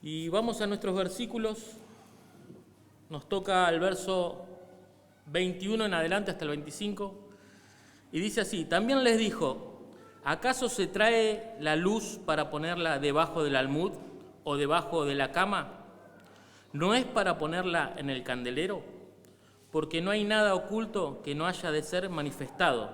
Y vamos a nuestros versículos. Nos toca el verso 21 en adelante hasta el 25. Y dice así: también les dijo: ¿acaso se trae la luz para ponerla debajo del almud o debajo de la cama? ¿No es para ponerla en el candelero? Porque no hay nada oculto que no haya de ser manifestado,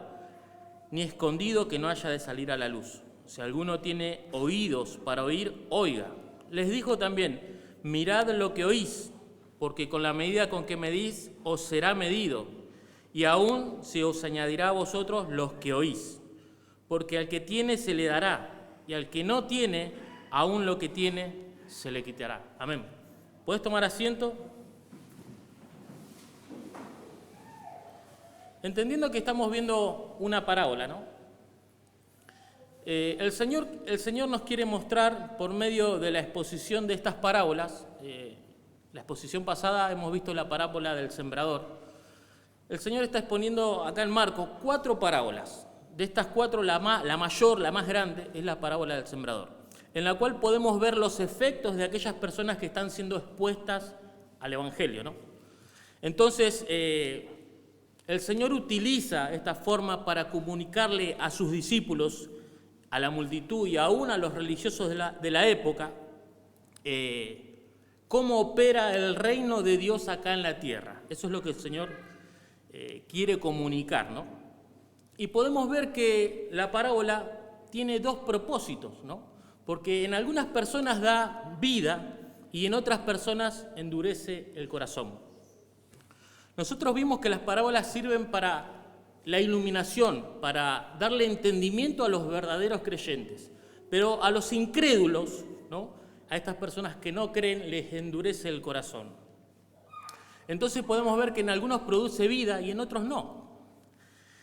ni escondido que no haya de salir a la luz. Si alguno tiene oídos para oír, oiga. Les dijo también: mirad lo que oís, porque con la medida con que medís os será medido, y aún se os añadirá a vosotros los que oís. Porque al que tiene se le dará, y al que no tiene, aún lo que tiene se le quitará. Amén. ¿Puedes tomar asiento? Entendiendo que estamos viendo una parábola, ¿no? El Señor nos quiere mostrar por medio de la exposición de estas parábolas. La exposición pasada hemos visto la parábola del sembrador. El Señor está exponiendo acá en Marcos 4 parábolas. De estas 4, la mayor, la más grande, es la parábola del sembrador, en la cual podemos ver los efectos de aquellas personas que están siendo expuestas al Evangelio, ¿no? Entonces, el Señor utiliza esta forma para comunicarle a sus discípulos, a la multitud y aún a los religiosos de la época, cómo opera el reino de Dios acá en la tierra. Eso es lo que el Señor quiere comunicar, ¿no? Y podemos ver que la parábola tiene 2 propósitos, ¿no? Porque en algunas personas da vida y en otras personas endurece el corazón. Nosotros vimos que las parábolas sirven para la iluminación, para darle entendimiento a los verdaderos creyentes, pero a los incrédulos, ¿no?, a estas personas que no creen, les endurece el corazón. Entonces podemos ver que en algunos produce vida y en otros no.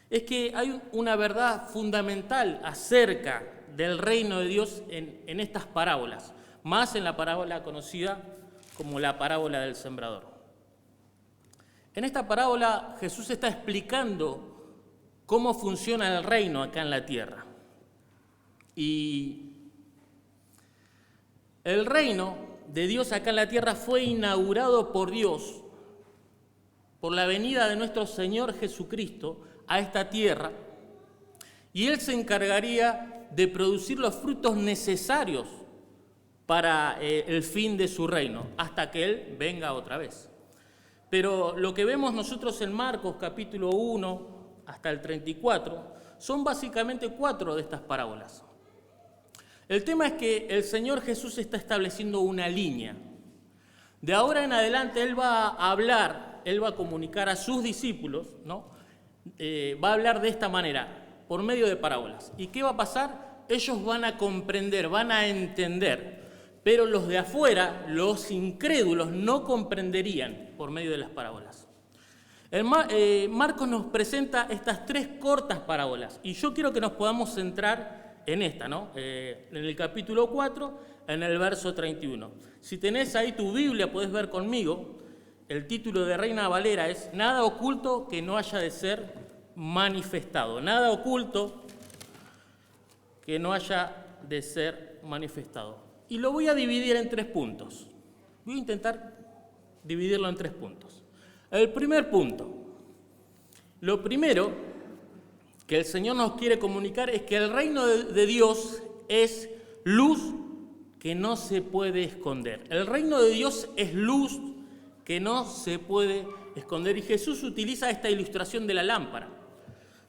Es que hay una verdad fundamental acerca del reino de Dios en estas parábolas, más en la parábola conocida como la parábola del sembrador. En esta parábola Jesús está explicando cómo funciona el reino acá en la tierra. Y el reino de Dios acá en la tierra fue inaugurado por Dios, por la venida de nuestro Señor Jesucristo a esta tierra, y Él se encargaría de producir los frutos necesarios para el fin de su reino, hasta que Él venga otra vez. Pero lo que vemos nosotros en Marcos capítulo 1 hasta el 34 son básicamente 4 de estas parábolas. El tema es que el Señor Jesús está estableciendo una línea. De ahora en adelante Él va a hablar, Él va a comunicar a sus discípulos, ¿no? Va a hablar de esta manera, por medio de parábolas. ¿Y qué va a pasar? Ellos van a comprender, van a entender, pero los de afuera, los incrédulos, no comprenderían por medio de las parábolas. Marcos nos presenta estas 3 cortas parábolas, y yo quiero que nos podamos centrar en esta, ¿no? En el capítulo 4, en el verso 31. Si tenés ahí tu Biblia, podés ver conmigo. El título de Reina Valera es: nada oculto que no haya de ser manifestado. Nada oculto que no haya de ser manifestado. Y lo voy a dividir en 3 puntos. Voy a intentar dividirlo en 3 puntos. El primer punto. Lo primero que el Señor nos quiere comunicar es que el reino de Dios es luz que no se puede esconder. El reino de Dios es luz que no se puede esconder. Y Jesús utiliza esta ilustración de la lámpara.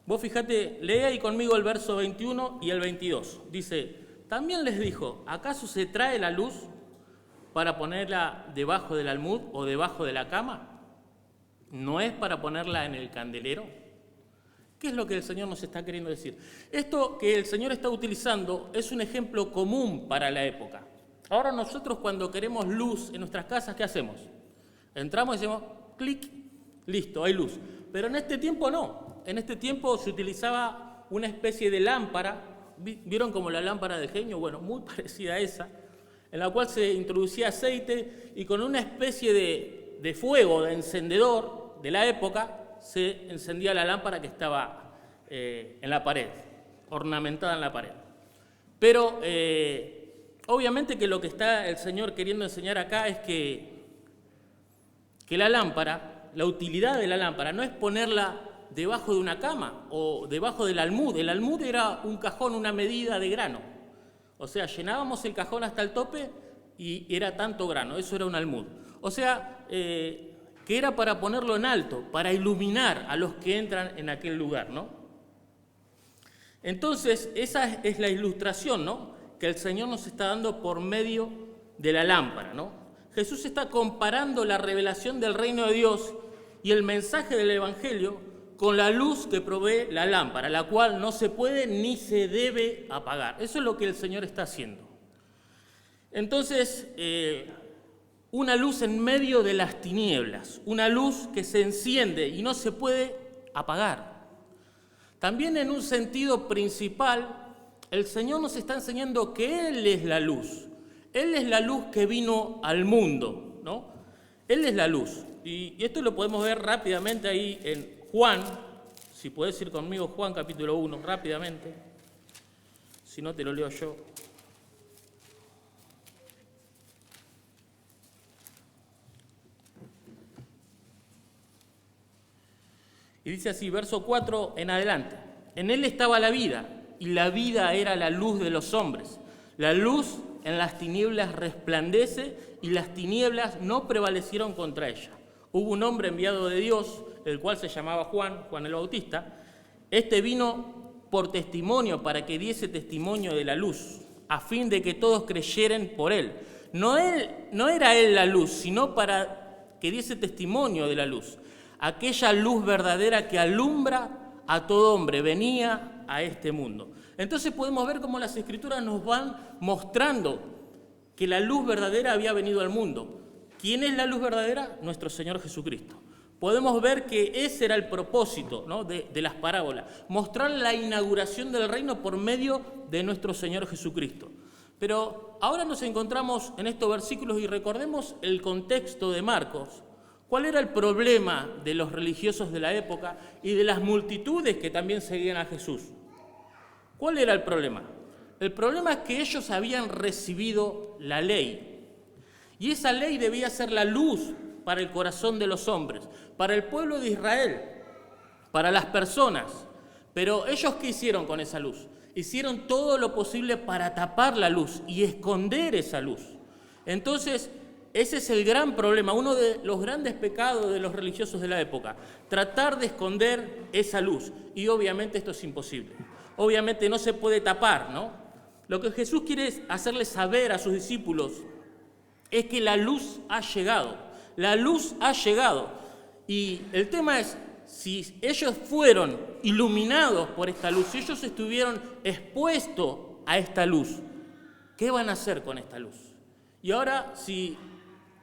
Vos fíjate, lee ahí conmigo el verso 21 y el 22. Dice: también les dijo: ¿acaso se trae la luz para ponerla debajo del almud o debajo de la cama? ¿No es para ponerla en el candelero? ¿Qué es lo que el Señor nos está queriendo decir? Esto que el Señor está utilizando es un ejemplo común para la época. Ahora nosotros, cuando queremos luz en nuestras casas, ¿qué hacemos? Entramos y decimos clic, listo, hay luz. Pero en este tiempo no. En este tiempo se utilizaba una especie de lámpara. ¿Vieron como la lámpara del genio? Bueno, muy parecida a esa, en la cual se introducía aceite y con una especie de fuego, de encendedor de la época, se encendía la lámpara que estaba en la pared, ornamentada en la pared. Pero obviamente que lo que está el Señor queriendo enseñar acá es que la lámpara, la utilidad de la lámpara no es ponerla debajo de una cama o debajo del almud. El almud era un cajón, una medida de grano. O sea, llenábamos el cajón hasta el tope y era tanto grano, eso era un almud. O sea, que era para ponerlo en alto, para iluminar a los que entran en aquel lugar, ¿no? Entonces, esa es la ilustración, ¿no?, que el Señor nos está dando por medio de la lámpara, ¿no? Jesús está comparando la revelación del reino de Dios y el mensaje del Evangelio con la luz que provee la lámpara, la cual no se puede ni se debe apagar. Eso es lo que el Señor está haciendo. Entonces, una luz en medio de las tinieblas, una luz que se enciende y no se puede apagar. También en un sentido principal, el Señor nos está enseñando que Él es la luz. Él es la luz que vino al mundo, ¿no? Él es la luz. Y esto lo podemos ver rápidamente ahí en Juan. Si puedes ir conmigo, Juan capítulo 1, rápidamente. Si no, te lo leo yo. Y dice así, verso 4 en adelante. En Él estaba la vida, y la vida era la luz de los hombres. La luz en las tinieblas resplandece, y las tinieblas no prevalecieron contra ella. Hubo un hombre enviado de Dios, el cual se llamaba Juan el Bautista. Este vino por testimonio, para que diese testimonio de la luz, a fin de que todos creyeran por él. No era él la luz, sino para que diese testimonio de la luz. Aquella luz verdadera que alumbra a todo hombre, venía a este mundo. Entonces podemos ver cómo las Escrituras nos van mostrando que la luz verdadera había venido al mundo. ¿Quién es la luz verdadera? Nuestro Señor Jesucristo. Podemos ver que ese era el propósito, ¿no?, de las parábolas, mostrar la inauguración del reino por medio de nuestro Señor Jesucristo. Pero ahora nos encontramos en estos versículos y recordemos el contexto de Marcos. ¿Cuál era el problema de los religiosos de la época y de las multitudes que también seguían a Jesús? ¿Cuál era el problema? El problema es que ellos habían recibido la ley. Y esa ley debía ser la luz para el corazón de los hombres, para el pueblo de Israel, para las personas. Pero ellos, ¿qué hicieron con esa luz? Hicieron todo lo posible para tapar la luz y esconder esa luz. Entonces, ese es el gran problema, uno de los grandes pecados de los religiosos de la época, tratar de esconder esa luz. Y obviamente esto es imposible. Obviamente no se puede tapar, ¿no? Lo que Jesús quiere hacerles saber a sus discípulos es que la luz ha llegado. La luz ha llegado. Y el tema es, si ellos fueron iluminados por esta luz, si ellos estuvieron expuestos a esta luz, ¿qué van a hacer con esta luz? Y ahora, si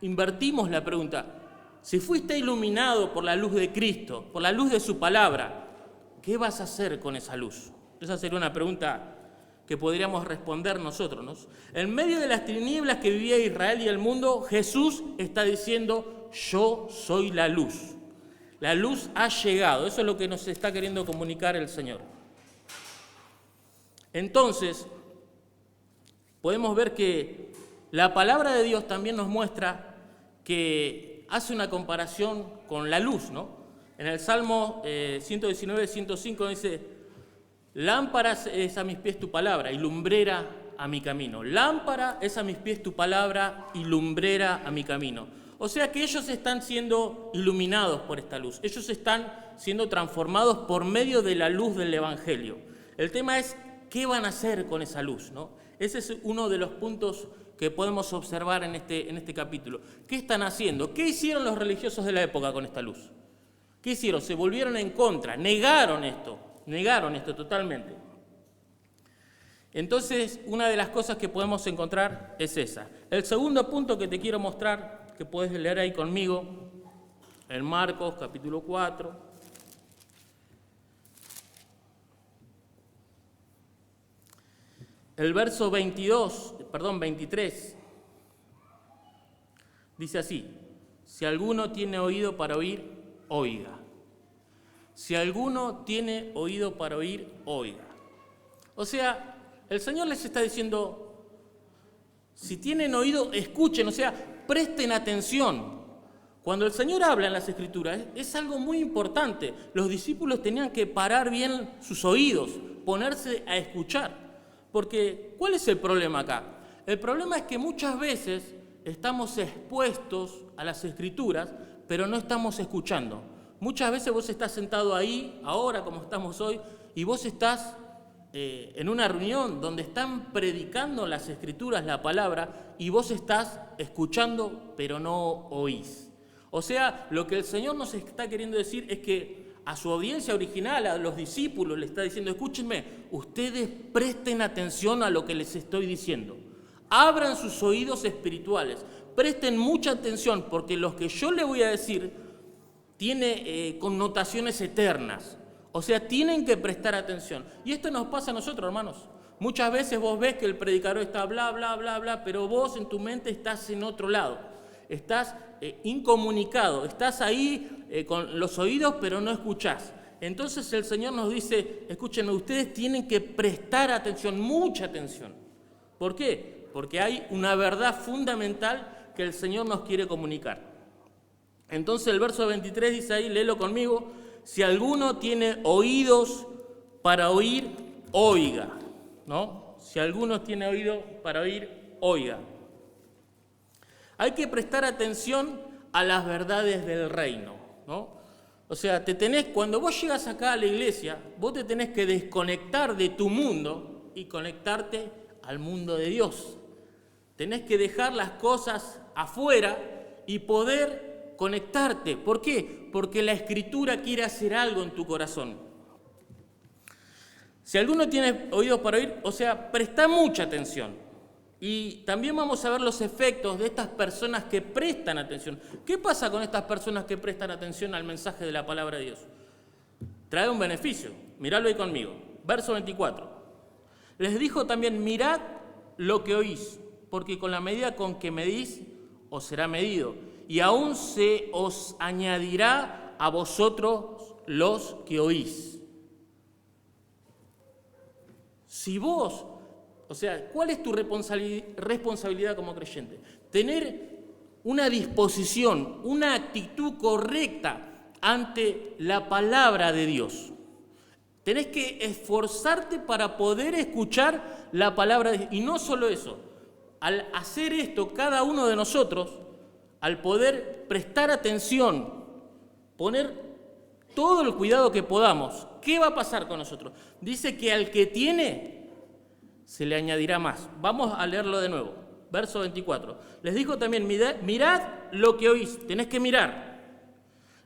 invertimos la pregunta, si fuiste iluminado por la luz de Cristo, por la luz de su palabra, ¿qué vas a hacer con esa luz? Esa sería una pregunta que podríamos responder nosotros, ¿no? En medio de las tinieblas que vivía Israel y el mundo, Jesús está diciendo, yo soy la luz. La luz ha llegado. Eso es lo que nos está queriendo comunicar el Señor. Entonces, podemos ver que la palabra de Dios también nos muestra que hace una comparación con la luz, ¿no? En el Salmo 119, 105 dice, lámpara es a mis pies tu palabra y lumbrera a mi camino. Lámpara es a mis pies tu palabra y lumbrera a mi camino. O sea que ellos están siendo iluminados por esta luz. Ellos están siendo transformados por medio de la luz del Evangelio. El tema es, ¿qué van a hacer con esa luz, ¿no? Ese es uno de los puntos que podemos observar en este capítulo. ¿Qué están haciendo? ¿Qué hicieron los religiosos de la época con esta luz? ¿Qué hicieron? Se volvieron en contra, negaron esto totalmente. Entonces, una de las cosas que podemos encontrar es esa. El segundo punto que te quiero mostrar, que puedes leer ahí conmigo, en Marcos capítulo 4. El verso 23, dice así, si alguno tiene oído para oír, oiga. Si alguno tiene oído para oír, oiga. O sea, el Señor les está diciendo, Si tienen oído, escuchen, o sea, presten atención. Cuando el Señor habla en las Escrituras, es algo muy importante. Los discípulos tenían que parar bien sus oídos, ponerse a escuchar. Porque, ¿cuál es el problema acá? El problema es que muchas veces estamos expuestos a las Escrituras, pero no estamos escuchando. Muchas veces vos estás sentado ahí, ahora como estamos hoy, y vos estás en una reunión donde están predicando las Escrituras, la palabra, y vos estás escuchando, pero no oís. O sea, lo que el Señor nos está queriendo decir es que a su audiencia original, a los discípulos, le está diciendo, escúchenme, ustedes presten atención a lo que les estoy diciendo. Abran sus oídos espirituales, presten mucha atención, porque lo que yo les voy a decir tiene connotaciones eternas. O sea, tienen que prestar atención. Y esto nos pasa a nosotros, hermanos. Muchas veces vos ves que el predicador está bla, bla, bla, bla, pero vos en tu mente estás en otro lado. Estás incomunicado, estás ahí con los oídos, pero no escuchás. Entonces el Señor nos dice, escúchenme, ustedes tienen que prestar atención, mucha atención. ¿Por qué? Porque hay una verdad fundamental que el Señor nos quiere comunicar. Entonces el verso 23 dice ahí, léelo conmigo, si alguno tiene oídos para oír, oiga, ¿no? Si alguno tiene oído para oír, oiga. Hay que prestar atención a las verdades del reino, ¿no? O sea, cuando vos llegas acá a la iglesia, vos te tenés que desconectar de tu mundo y conectarte al mundo de Dios. Tenés que dejar las cosas afuera y poder conectarte. ¿Por qué? Porque la Escritura quiere hacer algo en tu corazón. Si alguno tiene oídos para oír, o sea, presta mucha atención. Y también vamos a ver los efectos de estas personas que prestan atención. ¿Qué pasa con estas personas que prestan atención al mensaje de la palabra de Dios? Trae un beneficio. Miradlo ahí conmigo. Verso 24. Les dijo también, mirad lo que oís, porque con la medida con que medís, os será medido. Y aún se os añadirá a vosotros los que oís. Si vos... O sea, ¿cuál es tu responsabilidad como creyente? Tener una disposición, una actitud correcta ante la palabra de Dios. Tenés que esforzarte para poder escuchar la palabra de Dios. Y no solo eso, al hacer esto, cada uno de nosotros, al poder prestar atención, poner todo el cuidado que podamos, ¿qué va a pasar con nosotros? Dice que al que tiene... se le añadirá más. Vamos a leerlo de nuevo. Verso 24. Les dijo también, mirad lo que oís. Tenés que mirar.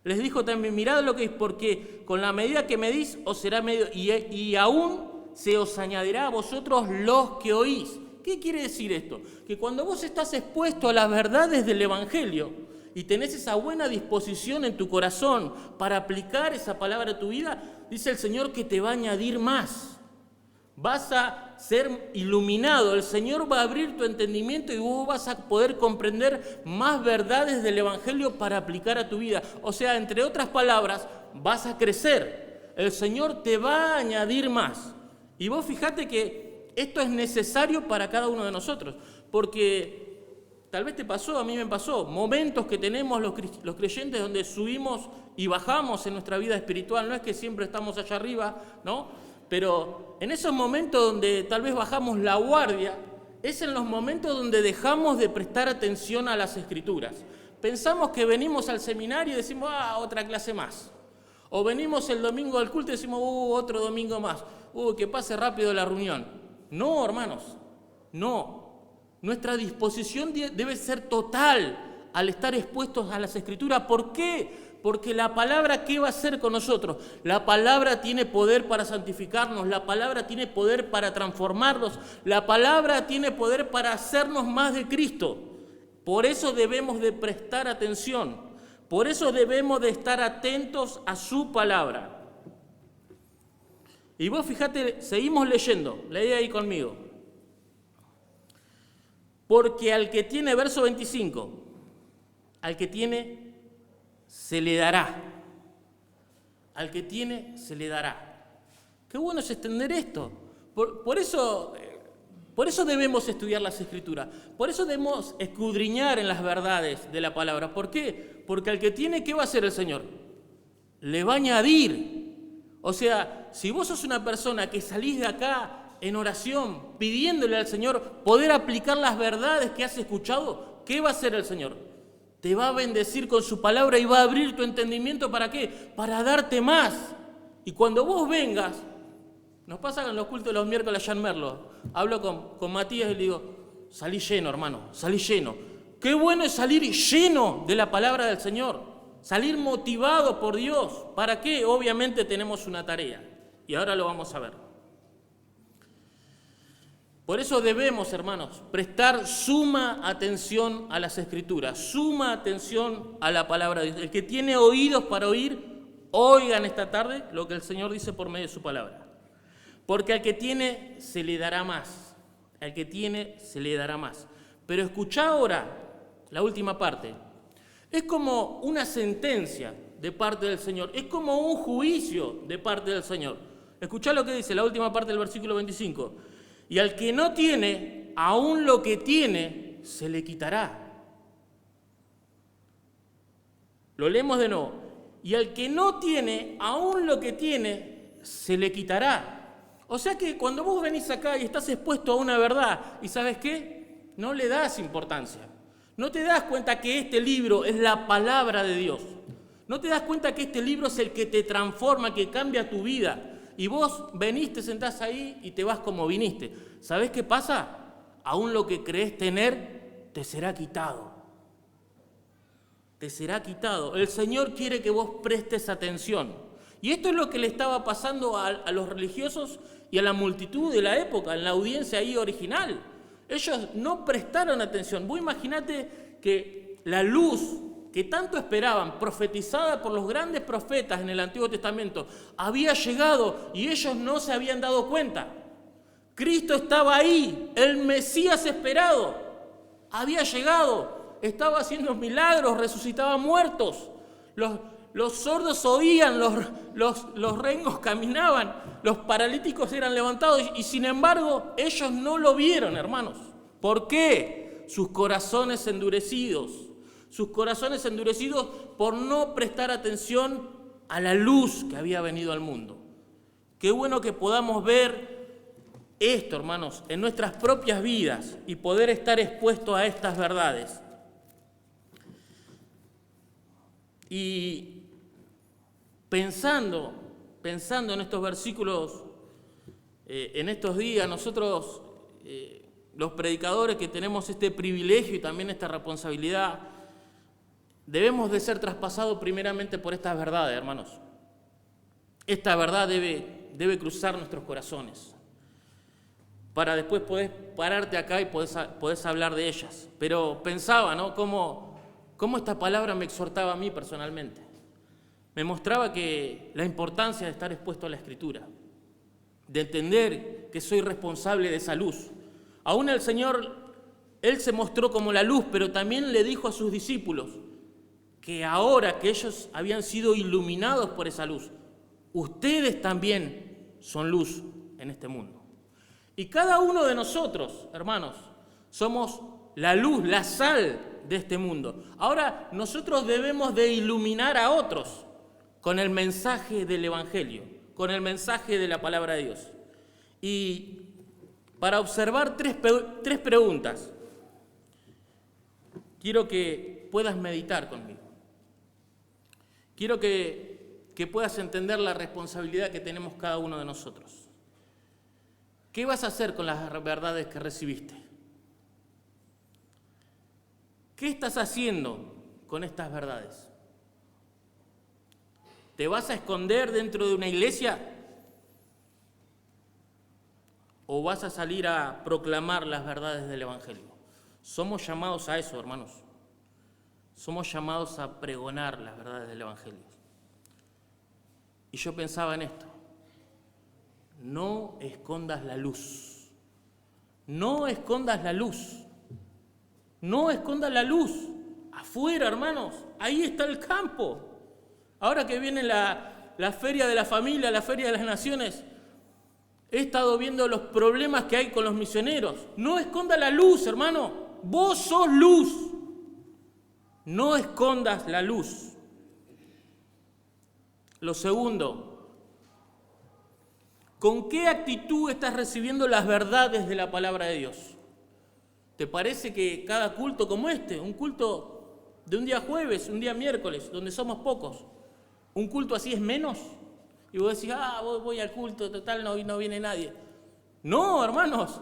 Les dijo también, mirad lo que oís, porque con la medida que medís os será medido, y aún se os añadirá a vosotros los que oís. ¿Qué quiere decir esto? Que cuando vos estás expuesto a las verdades del Evangelio y tenés esa buena disposición en tu corazón para aplicar esa palabra a tu vida, dice el Señor que te va a añadir más. Vas a ser iluminado, el Señor va a abrir tu entendimiento y vos vas a poder comprender más verdades del Evangelio para aplicar a tu vida. O sea, entre otras palabras, vas a crecer. El Señor te va a añadir más. Y vos fíjate que esto es necesario para cada uno de nosotros, porque tal vez te pasó, a mí me pasó, momentos que tenemos los creyentes donde subimos y bajamos en nuestra vida espiritual. No es que siempre estamos allá arriba, ¿no? Pero en esos momentos donde tal vez bajamos la guardia, es en los momentos donde dejamos de prestar atención a las Escrituras. Pensamos que venimos al seminario y decimos, otra clase más. O venimos el domingo al culto y decimos, otro domingo más. Que pase rápido la reunión. No, hermanos, no. Nuestra disposición debe ser total al estar expuestos a las Escrituras. ¿Por qué? Porque la palabra, ¿qué va a hacer con nosotros? La palabra tiene poder para santificarnos, la palabra tiene poder para transformarnos, la palabra tiene poder para hacernos más de Cristo. Por eso debemos de prestar atención, por eso debemos de estar atentos a su palabra. Y vos fíjate, seguimos leyendo, leí ahí conmigo. Porque al que tiene, verso 25, al que tiene... se le dará. Al que tiene, se le dará. Qué bueno es extender esto. Por eso Por eso debemos estudiar las Escrituras. Por eso debemos escudriñar en las verdades de la palabra. ¿Por qué? Porque al que tiene, ¿qué va a hacer el Señor? Le va a añadir. O sea, si vos sos una persona que salís de acá en oración, pidiéndole al Señor poder aplicar las verdades que has escuchado, ¿qué va a hacer el Señor? Te va a bendecir con su palabra y va a abrir tu entendimiento. ¿Para qué? Para darte más. Y cuando vos vengas, nos pasa en los cultos de los miércoles allá en Merlo. Hablo con Matías y le digo, salí lleno, hermano, salí lleno. Qué bueno es salir lleno de la palabra del Señor. Salir motivado por Dios. ¿Para qué? Obviamente tenemos una tarea. Y ahora lo vamos a ver. Por eso debemos, hermanos, prestar suma atención a las Escrituras, suma atención a la palabra de Dios. El que tiene oídos para oír, oigan esta tarde lo que el Señor dice por medio de su palabra. Porque al que tiene, se le dará más. Al que tiene, se le dará más. Pero escuchá ahora la última parte. Es como una sentencia de parte del Señor. Es como un juicio de parte del Señor. Escuchá lo que dice la última parte del versículo 25. Y al que no tiene, aún lo que tiene, se le quitará. Lo leemos de nuevo. Y al que no tiene, aún lo que tiene, se le quitará. O sea que cuando vos venís acá y estás expuesto a una verdad, ¿y sabes qué? No le das importancia. No te das cuenta que este libro es la palabra de Dios. No te das cuenta que este libro es el que te transforma, que cambia tu vida. Y vos venís, te sentás ahí y te vas como viniste. ¿Sabés qué pasa? Aún lo que creés tener, te será quitado. Te será quitado. El Señor quiere que vos prestes atención. Y esto es lo que le estaba pasando a los religiosos y a la multitud de la época, en la audiencia ahí original. Ellos no prestaron atención. Vos imaginate que la luz que tanto esperaban, profetizada por los grandes profetas en el Antiguo Testamento, había llegado y ellos no se habían dado cuenta. Cristo estaba ahí, el Mesías esperado, había llegado, estaba haciendo milagros, resucitaba muertos, los sordos oían, los rengos caminaban, los paralíticos eran levantados y sin embargo ellos no lo vieron, hermanos. ¿Por qué? Sus corazones endurecidos por no prestar atención a la luz que había venido al mundo. Qué bueno que podamos ver esto, hermanos, en nuestras propias vidas y poder estar expuestos a estas verdades. Y pensando en estos versículos, en estos días, nosotros, los predicadores que tenemos este privilegio y también esta responsabilidad, debemos de ser traspasados primeramente por estas verdades, hermanos. Esta verdad debe cruzar nuestros corazones para después poder pararte acá y podés hablar de ellas. Pero pensaba, ¿no?, cómo esta palabra me exhortaba a mí personalmente. Me mostraba que la importancia de estar expuesto a la Escritura, de entender que soy responsable de esa luz. Aún el Señor, Él se mostró como la luz, pero también le dijo a sus discípulos que ahora que ellos habían sido iluminados por esa luz, ustedes también son luz en este mundo. Y cada uno de nosotros, hermanos, somos la luz, la sal de este mundo. Ahora nosotros debemos de iluminar a otros con el mensaje del Evangelio, con el mensaje de la palabra de Dios. Y para observar tres preguntas, quiero que puedas meditar conmigo. Quiero que puedas entender la responsabilidad que tenemos cada uno de nosotros. ¿Qué vas a hacer con las verdades que recibiste? ¿Qué estás haciendo con estas verdades? ¿Te vas a esconder dentro de una iglesia? ¿O vas a salir a proclamar las verdades del Evangelio? Somos llamados a eso, hermanos. Somos llamados a pregonar las verdades del Evangelio. Y yo pensaba en esto. No escondas la luz. No escondas la luz. No escondas la luz. Afuera, hermanos. Ahí está el campo. Ahora que viene la feria de la familia, la feria de las naciones, He estado viendo los problemas que hay con los misioneros. No esconda la luz, hermano. Vos sos luz. No escondas la luz. Lo segundo, ¿con qué actitud estás recibiendo las verdades de la palabra de Dios? ¿Te parece que cada culto como este, un culto de un día jueves, un día miércoles, donde somos pocos, un culto así es menos? Y vos decís, voy al culto, total, no viene nadie. No, hermanos,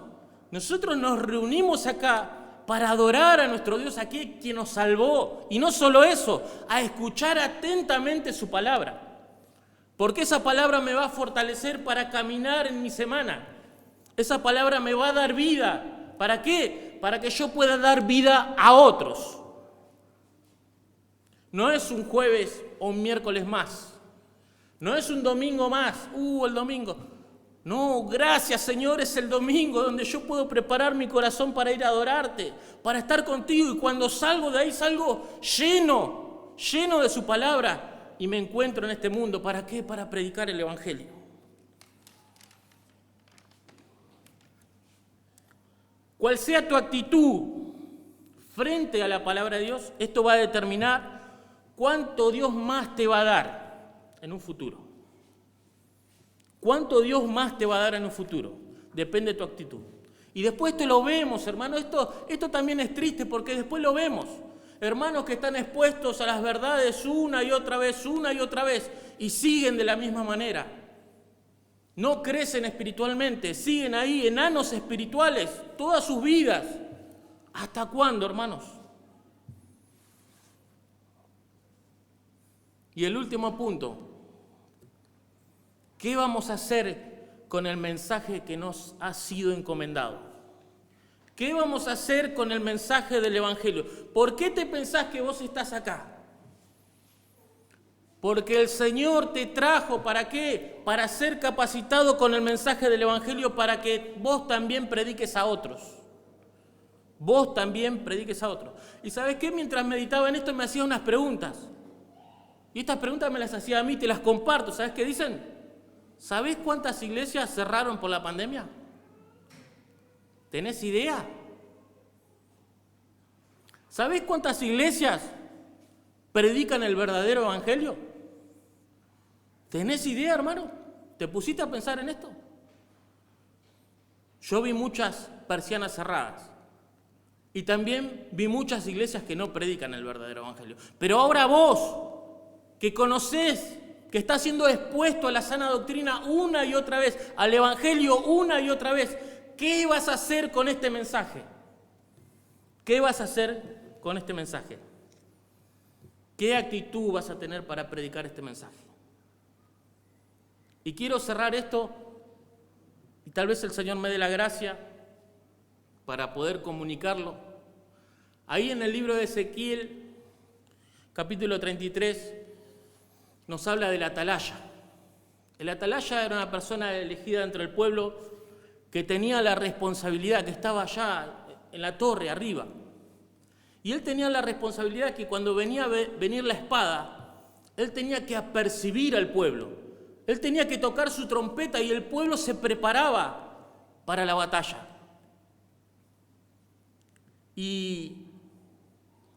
nosotros nos reunimos acá para adorar a nuestro Dios, aquí quien nos salvó. Y no solo eso, a escuchar atentamente su palabra. Porque esa palabra me va a fortalecer para caminar en mi semana. Esa palabra me va a dar vida. ¿Para qué? Para que yo pueda dar vida a otros. No es un jueves o un miércoles más. No es un domingo más. El domingo. No, gracias Señor, es el domingo donde yo puedo preparar mi corazón para ir a adorarte, para estar contigo. Y cuando salgo de ahí, salgo lleno de su palabra. Y me encuentro en este mundo. ¿Para qué? Para predicar el Evangelio. Cual sea tu actitud frente a la palabra de Dios, esto va a determinar cuánto Dios más te va a dar en un futuro. ¿Cuánto Dios más te va a dar en un futuro? Depende de tu actitud. Y después esto lo vemos, hermano. Esto también es triste porque después lo vemos. Hermanos que están expuestos a las verdades una y otra vez, y siguen de la misma manera. No crecen espiritualmente, siguen ahí, enanos espirituales, todas sus vidas. ¿Hasta cuándo, hermanos? Y el último punto, ¿qué vamos a hacer con el mensaje que nos ha sido encomendado? ¿Qué vamos a hacer con el mensaje del Evangelio? ¿Por qué te pensás que vos estás acá? Porque el Señor te trajo, ¿para qué? Para ser capacitado con el mensaje del Evangelio, para que vos también prediques a otros. Vos también prediques a otros. ¿Y sabés qué? Mientras meditaba en esto me hacía unas preguntas. Y estas preguntas me las hacía a mí, te las comparto. ¿Sabés qué dicen? ¿Sabés cuántas iglesias cerraron por la pandemia? ¿Tenés idea? ¿Sabés cuántas iglesias predican el verdadero evangelio? ¿Tenés idea, hermano? ¿Te pusiste a pensar en esto? Yo vi muchas persianas cerradas y también vi muchas iglesias que no predican el verdadero evangelio. Pero ahora vos, que conocés, que estás siendo expuesto a la sana doctrina una y otra vez, al evangelio una y otra vez, ¿qué vas a hacer con este mensaje? ¿Qué vas a hacer con este mensaje? ¿Qué actitud vas a tener para predicar este mensaje? Y quiero cerrar esto, y tal vez el Señor me dé la gracia para poder comunicarlo. Ahí en el libro de Ezequiel, capítulo 33, nos habla del atalaya. El atalaya era una persona elegida entre el pueblo que tenía la responsabilidad, que estaba allá en la torre arriba. Y él tenía la responsabilidad que cuando venía a venir la espada, él tenía que apercibir al pueblo. Él tenía que tocar su trompeta y el pueblo se preparaba para la batalla. ¿Y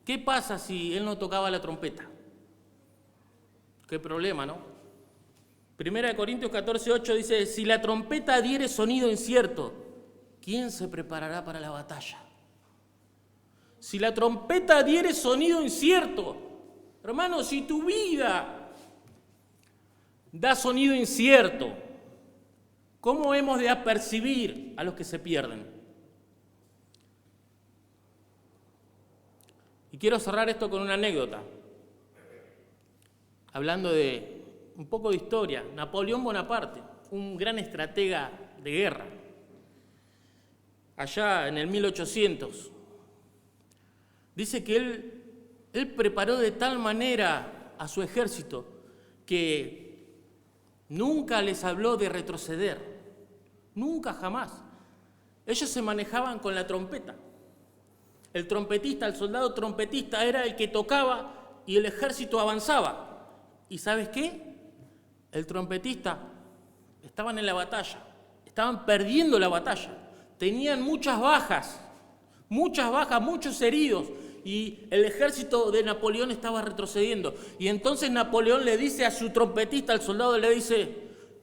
qué pasa si él no tocaba la trompeta? Qué problema, ¿no? 1 Corintios 14:8 dice, si la trompeta diere sonido incierto, ¿quién se preparará para la batalla? Si la trompeta diere sonido incierto, hermano, si tu vida da sonido incierto, ¿cómo hemos de apercibir a los que se pierden? Y quiero cerrar esto con una anécdota. Hablando de un poco de historia, Napoleón Bonaparte, un gran estratega de guerra, allá en el 1800, dice que él preparó de tal manera a su ejército que nunca les habló de retroceder, nunca jamás. Ellos se manejaban con la trompeta. El trompetista, el soldado trompetista era el que tocaba y el ejército avanzaba. ¿Y sabes qué? El trompetista, estaban en la batalla, estaban perdiendo la batalla, tenían muchas bajas, muchos heridos, y el ejército de Napoleón estaba retrocediendo. Y entonces Napoleón le dice a su trompetista, al soldado, le dice: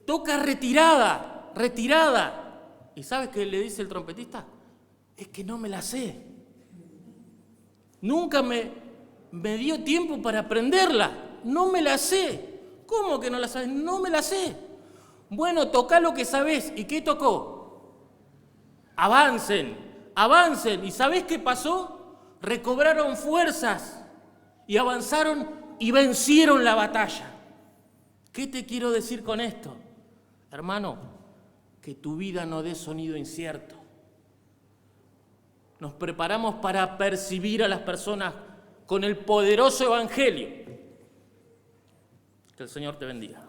toca retirada, retirada. ¿Y sabes qué le dice el trompetista? Es que no me la sé. Nunca me dio tiempo para aprenderla. No me la sé. ¿Cómo que no la sabes? No me la sé. Bueno, toca lo que sabés. ¿Y qué tocó? Avancen, avancen. ¿Y sabés qué pasó? Recobraron fuerzas y avanzaron y vencieron la batalla. ¿Qué te quiero decir con esto? Hermano, que tu vida no dé sonido incierto. Nos preparamos para percibir a las personas con el poderoso evangelio. Que el Señor te bendiga.